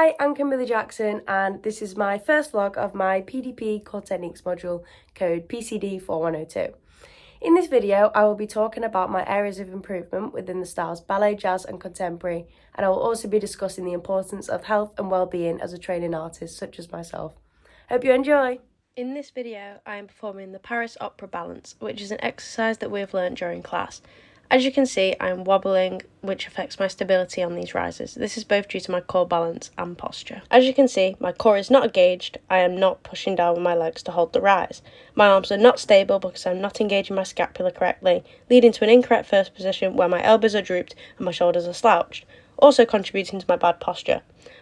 Hi, I'm Kimberly Jackson and this is my first vlog of my PDP Core Techniques module code PCD4102. In this video, I will be talking about my areas of improvement within the styles ballet, jazz and contemporary, and I will also be discussing the importance of health and well-being as a training artist such as myself. Hope you enjoy! In this video, I am performing the Paris Opera Balance, which is an exercise that we have learned during class. As you can see, I am wobbling, which affects my stability on these rises. This is both due to my core balance and posture. As you can see, my core is not engaged. I am not pushing down with my legs to hold the rise. My arms are not stable because I'm not engaging my scapula correctly, leading to an incorrect first position where my elbows are drooped and my shoulders are slouched, also contributing to my bad posture.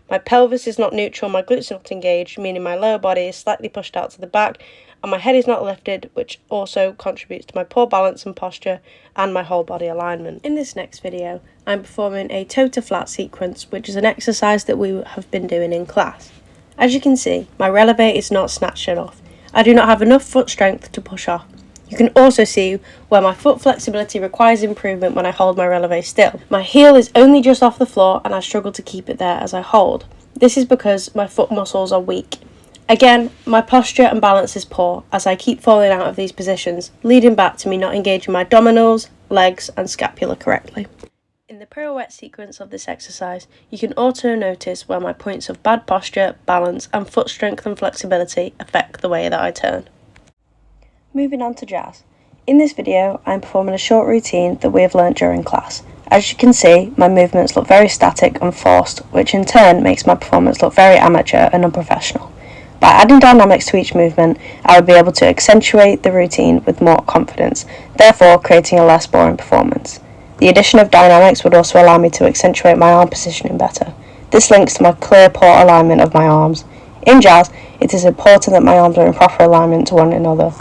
My pelvis is not neutral, my glutes are not engaged, meaning my lower body is slightly pushed out to the back, and my head is not lifted, which also contributes to my poor balance and posture and my whole body alignment. In this next video, I'm performing a toe to flat sequence, which is an exercise that we have been doing in class. As you can see, my releve is not snatched off. I do not have enough foot strength to push off. You can also see where my foot flexibility requires improvement when I hold my releve still. My heel is only just off the floor and I struggle to keep it there as I hold. This is because my foot muscles are weak. Again, my posture and balance is poor as I keep falling out of these positions, leading back to me not engaging my abdominals, legs and scapula correctly. In the pirouette sequence of this exercise, you can also notice where my points of bad posture, balance and foot strength and flexibility affect the way that I turn. Moving on to jazz. In this video, I am performing a short routine that we have learnt during class. As you can see, my movements look very static and forced, which in turn makes my performance look very amateur and unprofessional. By adding dynamics to each movement, I would be able to accentuate the routine with more confidence, therefore creating a less boring performance. The addition of dynamics would also allow me to accentuate my arm positioning better. This links to my clear, poor alignment of my arms. In jazz, it is important that my arms are in proper alignment to one another.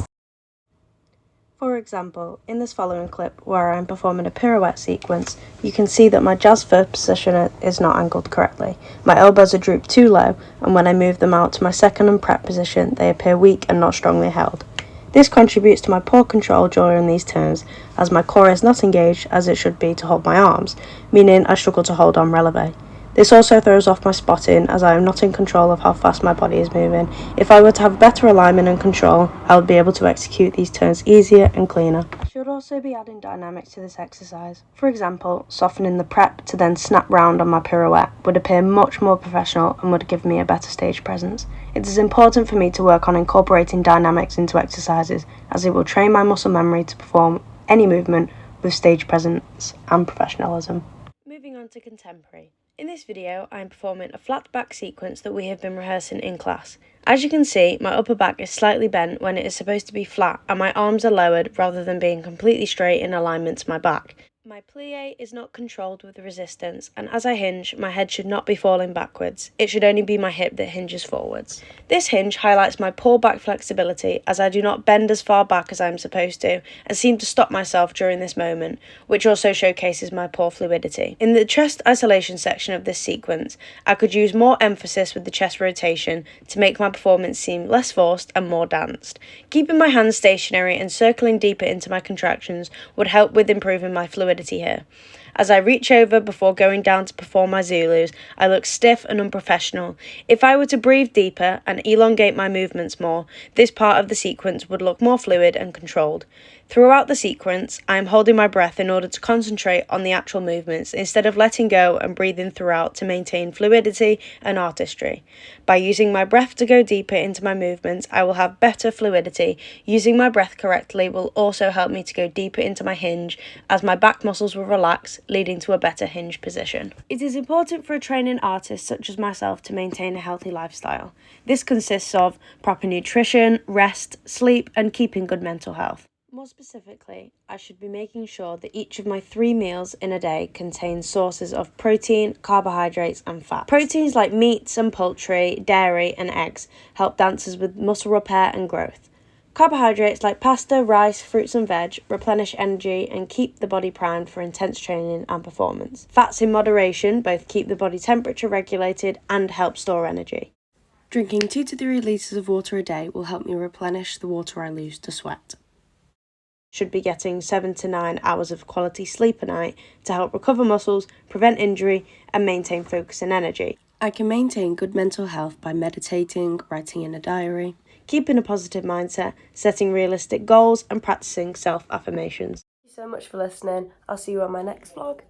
For example, in this following clip where I am performing a pirouette sequence, you can see that my jazz first position is not angled correctly. My elbows are drooped too low, and when I move them out to my second and prep position, they appear weak and not strongly held. This contributes to my poor control during these turns, as my core is not engaged as it should be to hold my arms, meaning I struggle to hold on releve. This also throws off my spotting as I am not in control of how fast my body is moving. If I were to have better alignment and control, I would be able to execute these turns easier and cleaner. I should also be adding dynamics to this exercise. For example, softening the prep to then snap round on my pirouette would appear much more professional and would give me a better stage presence. It is important for me to work on incorporating dynamics into exercises as it will train my muscle memory to perform any movement with stage presence and professionalism. Moving on to contemporary. In this video, I am performing a flat back sequence that we have been rehearsing in class. As you can see, my upper back is slightly bent when it is supposed to be flat and my arms are lowered rather than being completely straight in alignment to my back. My plie is not controlled with resistance, and as I hinge, my head should not be falling backwards. It should only be my hip that hinges forwards. This hinge highlights my poor back flexibility as I do not bend as far back as I am supposed to and seem to stop myself during this moment, which also showcases my poor fluidity. In the chest isolation section of this sequence, I could use more emphasis with the chest rotation to make my performance seem less forced and more danced. Keeping my hands stationary and circling deeper into my contractions would help with improving my fluidity here. As I reach over before going down to perform my Zulus, I look stiff and unprofessional. If I were to breathe deeper and elongate my movements more, this part of the sequence would look more fluid and controlled. Throughout the sequence, I am holding my breath in order to concentrate on the actual movements instead of letting go and breathing throughout to maintain fluidity and artistry. By using my breath to go deeper into my movements, I will have better fluidity. Using my breath correctly will also help me to go deeper into my hinge as my back muscles will relax, leading to a better hinge position. It is important for a training artist such as myself to maintain a healthy lifestyle. This consists of proper nutrition, rest, sleep, and keeping good mental health. More specifically, I should be making sure that each of my 3 meals in a day contains sources of protein, carbohydrates and fat. Proteins like meats and poultry, dairy and eggs help dancers with muscle repair and growth. Carbohydrates like pasta, rice, fruits and veg replenish energy and keep the body primed for intense training and performance. Fats in moderation both keep the body temperature regulated and help store energy. Drinking 2 to 3 litres of water a day will help me replenish the water I lose to sweat. Should be getting 7 to 9 hours of quality sleep a night to help recover muscles, prevent injury and maintain focus and energy. I can maintain good mental health by meditating, writing in a diary, keeping a positive mindset, setting realistic goals, and practicing self-affirmations. Thank you so much for listening. I'll see you on my next vlog.